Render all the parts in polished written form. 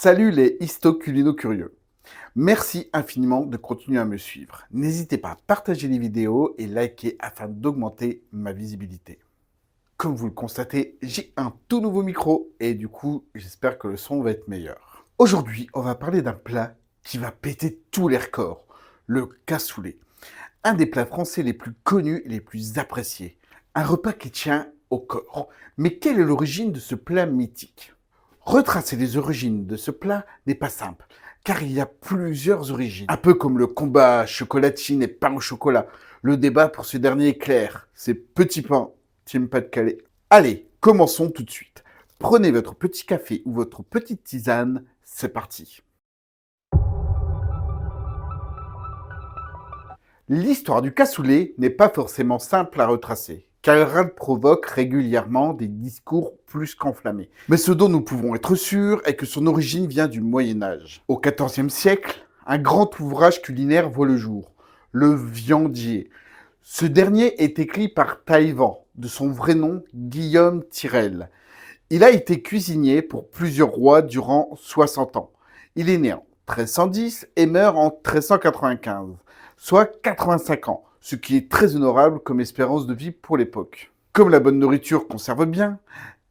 Salut les histo-culino-curieux. Merci infiniment de continuer à me suivre. N'hésitez pas à partager les vidéos et liker afin d'augmenter ma visibilité. Comme vous le constatez, j'ai un tout nouveau micro et du coup, j'espère que le son va être meilleur. Aujourd'hui, on va parler d'un plat qui va péter tous les records, le cassoulet. Un des plats français les plus connus et les plus appréciés. Un repas qui tient au corps. Mais quelle est l'origine de ce plat mythique ? Retracer les origines de ce plat n'est pas simple, car il y a plusieurs origines. Un peu comme le combat chocolatine et pain au chocolat. Le débat pour ce dernier est clair. C'est petit pain, team Pas-de-Calais. Allez, commençons tout de suite. Prenez votre petit café ou votre petite tisane, c'est parti. L'histoire du cassoulet n'est pas forcément simple à retracer, car elle provoque régulièrement des discours plus qu'enflammés. Mais ce dont nous pouvons être sûrs est que son origine vient du Moyen-Âge. Au XIVe siècle, un grand ouvrage culinaire voit le jour, le Viandier. Ce dernier est écrit par Taïwan, de son vrai nom Guillaume Tirel. Il a été cuisinier pour plusieurs rois durant 60 ans. Il est né en 1310 et meurt en 1395, soit 85 ans, ce qui est très honorable comme espérance de vie pour l'époque. Comme la bonne nourriture conserve bien,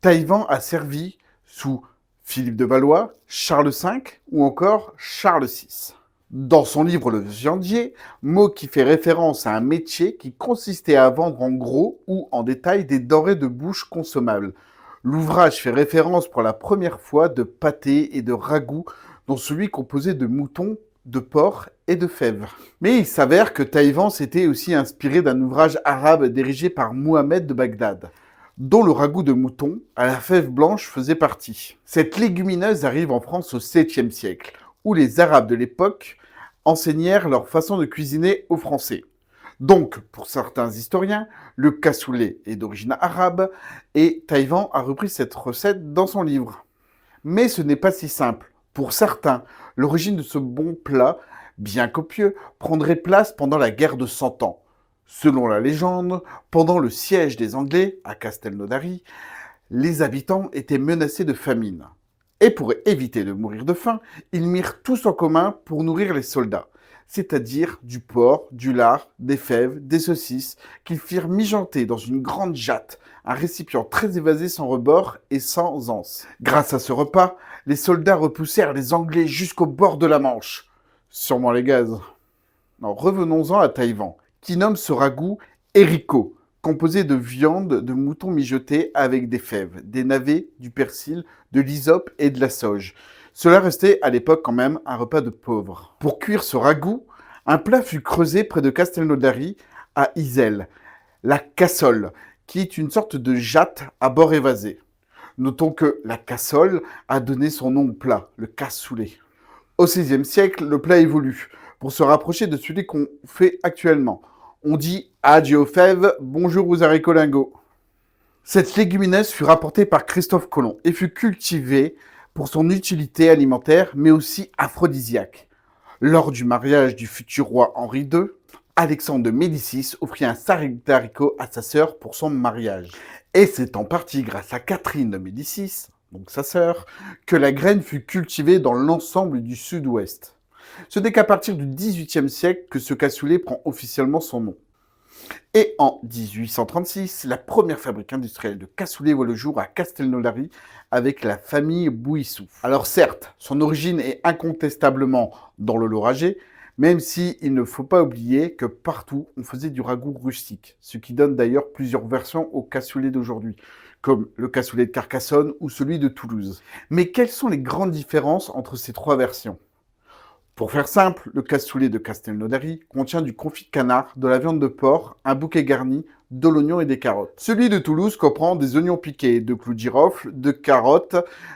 Taïwan a servi sous Philippe de Valois, Charles V ou encore Charles VI. Dans son livre Le Viandier, mot qui fait référence à un métier qui consistait à vendre en gros ou en détail des denrées de bouche consommables. L'ouvrage fait référence pour la première fois de pâtés et de ragoûts, dont celui composé de moutons, de porc et de fèves. Mais il s'avère que Taïwan s'était aussi inspiré d'un ouvrage arabe dirigé par Mohamed de Bagdad, dont le ragoût de mouton à la fève blanche faisait partie. Cette légumineuse arrive en France au 7e siècle, où les Arabes de l'époque enseignèrent leur façon de cuisiner aux Français. Donc, pour certains historiens, le cassoulet est d'origine arabe et Taïwan a repris cette recette dans son livre. Mais ce n'est pas si simple. Pour certains, l'origine de ce bon plat, bien copieux, prendrait place pendant la guerre de 100 ans. Selon la légende, pendant le siège des Anglais à Castelnaudary, les habitants étaient menacés de famine. Et pour éviter de mourir de faim, ils mirent tous en commun pour nourrir les soldats, c'est-à-dire du porc, du lard, des fèves, des saucisses, qu'ils firent mijoter dans une grande jatte, un récipient très évasé sans rebord et sans anse. Grâce à ce repas, les soldats repoussèrent les Anglais jusqu'au bord de la Manche. Sûrement les gaz. Alors revenons-en à Taïwan, qui nomme ce ragoût haricot, composé de viande de mouton mijotée avec des fèves, des navets, du persil, de l'hysope et de la sauge. Cela restait à l'époque quand même un repas de pauvres. Pour cuire ce ragoût, un plat fut creusé près de Castelnaudary à Iselle, la cassole, qui est une sorte de jatte à bord évasé. Notons que la cassole a donné son nom au plat, le cassoulet. Au XVIe siècle, le plat évolue pour se rapprocher de celui qu'on fait actuellement. On dit adieu aux fèves, bonjour aux haricots lingots. Cette légumineuse fut rapportée par Christophe Colomb et fut cultivée pour son utilité alimentaire, mais aussi aphrodisiaque. Lors du mariage du futur roi Henri II, Alexandre de Médicis offrit un sarrasin d'haricots à sa sœur pour son mariage. Et c'est en partie grâce à Catherine de Médicis, donc sa sœur, que la graine fut cultivée dans l'ensemble du sud-ouest. Ce n'est qu'à partir du XVIIIe siècle que ce cassoulet prend officiellement son nom. Et en 1836, la première fabrique industrielle de cassoulet voit le jour à Castelnaudary avec la famille Bouissou. Alors certes, son origine est incontestablement dans le Lauragais, même s'il ne faut pas oublier que partout on faisait du ragoût rustique, ce qui donne d'ailleurs plusieurs versions au cassoulet d'aujourd'hui, comme le cassoulet de Carcassonne ou celui de Toulouse. Mais quelles sont les grandes différences entre ces trois versions ? Pour faire simple, le cassoulet de Castelnaudary contient du confit de canard, de la viande de porc, un bouquet garni, de l'oignon et des carottes. Celui de Toulouse comprend des oignons piqués, de clous de girofle, de carottes,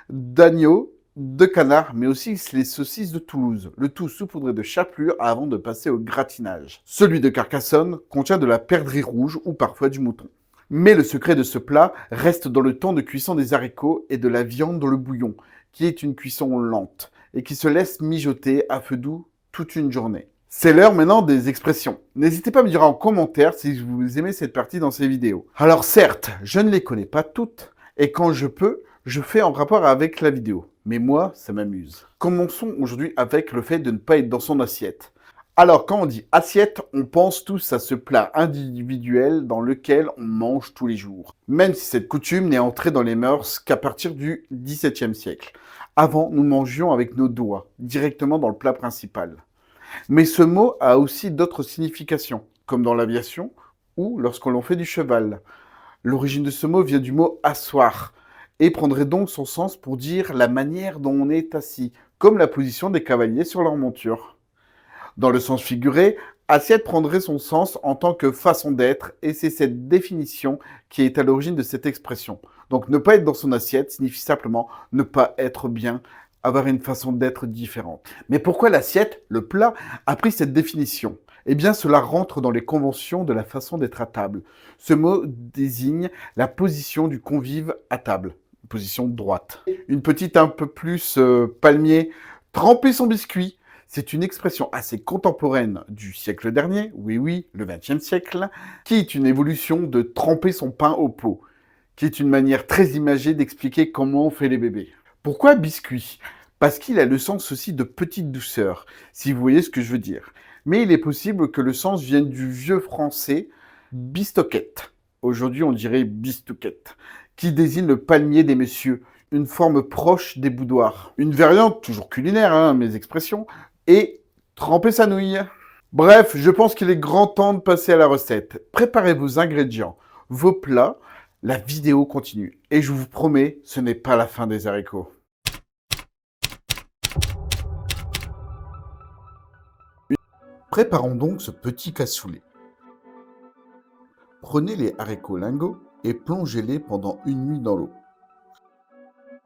d'agneau, de canard, mais aussi les saucisses de Toulouse, le tout saupoudré de chapelure avant de passer au gratinage. Celui de Carcassonne contient de la perdrix rouge ou parfois du mouton. Mais le secret de ce plat reste dans le temps de cuisson des haricots et de la viande dans le bouillon, qui est une cuisson lente et qui se laisse mijoter à feu doux toute une journée. C'est l'heure maintenant des expressions. N'hésitez pas à me dire en commentaire si vous aimez cette partie dans ces vidéos. Alors certes, je ne les connais pas toutes, et quand je peux, Je fais en rapport avec la vidéo, mais moi, ça m'amuse. Commençons aujourd'hui avec le fait de ne pas être dans son assiette. Alors, quand on dit assiette, on pense tous à ce plat individuel dans lequel on mange tous les jours. Même si cette coutume n'est entrée dans les mœurs qu'à partir du XVIIe siècle. Avant, nous mangions avec nos doigts, directement dans le plat principal. Mais ce mot a aussi d'autres significations, comme dans l'aviation ou lorsqu'on l'on fait du cheval. L'origine de ce mot vient du mot asseoir et prendrait donc son sens pour dire la manière dont on est assis, comme la position des cavaliers sur leur monture. Dans le sens figuré, assiette prendrait son sens en tant que façon d'être et c'est cette définition qui est à l'origine de cette expression. Donc ne pas être dans son assiette signifie simplement ne pas être bien, avoir une façon d'être différente. Mais pourquoi l'assiette, le plat, a pris cette définition ? Eh bien, cela rentre dans les conventions de la façon d'être à table. Ce mot désigne la position du convive à table, position droite. Une petite un peu plus palmier, tremper son biscuit. C'est une expression assez contemporaine du siècle dernier, oui, le XXe siècle, qui est une évolution de tremper son pain au pot, qui est une manière très imagée d'expliquer comment on fait les bébés. Pourquoi biscuit ? Parce qu'il a le sens aussi de petite douceur, si vous voyez ce que je veux dire. Mais il est possible que le sens vienne du vieux français bistoquette. Aujourd'hui, on dirait bistouquette, qui désigne le palmier des messieurs, une forme proche des boudoirs. Une variante, toujours culinaire, mes expressions, et tremper sa nouille. Bref, je pense qu'il est grand temps de passer à la recette. Préparez vos ingrédients, vos plats, la vidéo continue. Et je vous promets, ce n'est pas la fin des haricots. Préparons donc ce petit cassoulet. Prenez les haricots lingots et plongez-les pendant une nuit dans l'eau.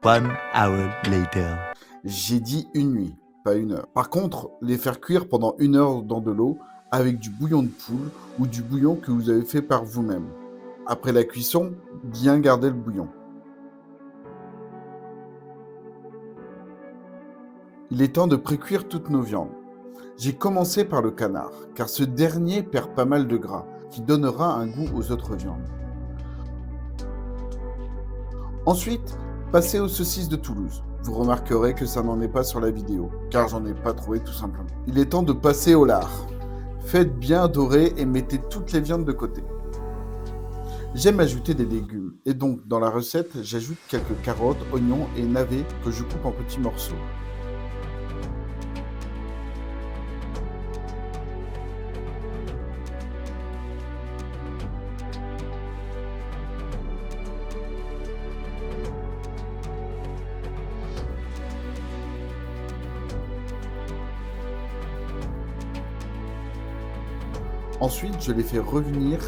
1 hour later. J'ai dit une nuit, pas une heure. Par contre, les faire cuire pendant une heure dans de l'eau avec du bouillon de poule ou du bouillon que vous avez fait par vous-même. Après la cuisson, bien garder le bouillon. Il est temps de précuire toutes nos viandes. J'ai commencé par le canard, car ce dernier perd pas mal de gras, qui donnera un goût aux autres viandes. Ensuite, passez aux saucisses de Toulouse. Vous remarquerez que ça n'en est pas sur la vidéo, car j'en ai pas trouvé tout simplement. Il est temps de passer au lard. Faites bien dorer et mettez toutes les viandes de côté. J'aime ajouter des légumes, et donc dans la recette, j'ajoute quelques carottes, oignons et navets que je coupe en petits morceaux. Ensuite, je les fais revenir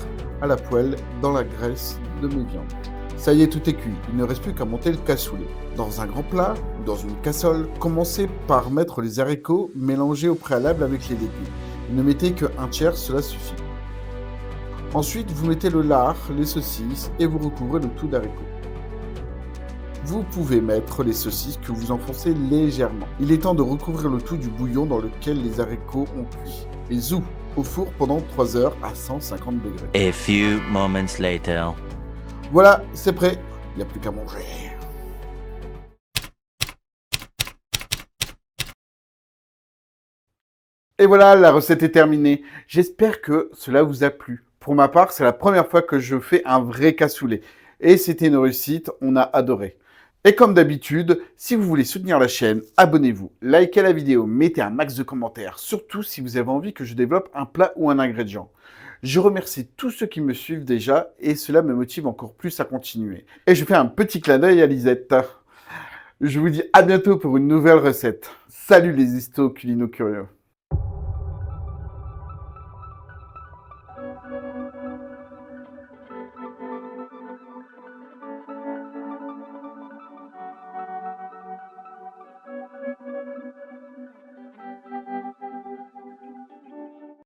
à la poêle dans la graisse de mes viandes. Ça y est, tout est cuit. Il ne reste plus qu'à monter le cassoulet. Dans un grand plat ou dans une casserole, commencez par mettre les haricots mélangés au préalable avec les légumes. Ne mettez qu'un tiers, cela suffit. Ensuite, vous mettez le lard, les saucisses et vous recouvrez le tout d'haricots. Vous pouvez mettre les saucisses que vous enfoncez légèrement. Il est temps de recouvrir le tout du bouillon dans lequel les haricots ont cuit. Et zou, au four pendant 3 heures à 150 degrés. A few moments later. Voilà, c'est prêt. Il n'y a plus qu'à manger. Et voilà, la recette est terminée. J'espère que cela vous a plu. Pour ma part, c'est la première fois que je fais un vrai cassoulet. Et c'était une réussite, on a adoré. Et comme d'habitude, si vous voulez soutenir la chaîne, abonnez-vous, likez la vidéo, mettez un max de commentaires, surtout si vous avez envie que je développe un plat ou un ingrédient. Je remercie tous ceux qui me suivent déjà et cela me motive encore plus à continuer. Et je fais un petit clin d'œil à Lisette. Je vous dis à bientôt pour une nouvelle recette. Salut les histo culino curieux.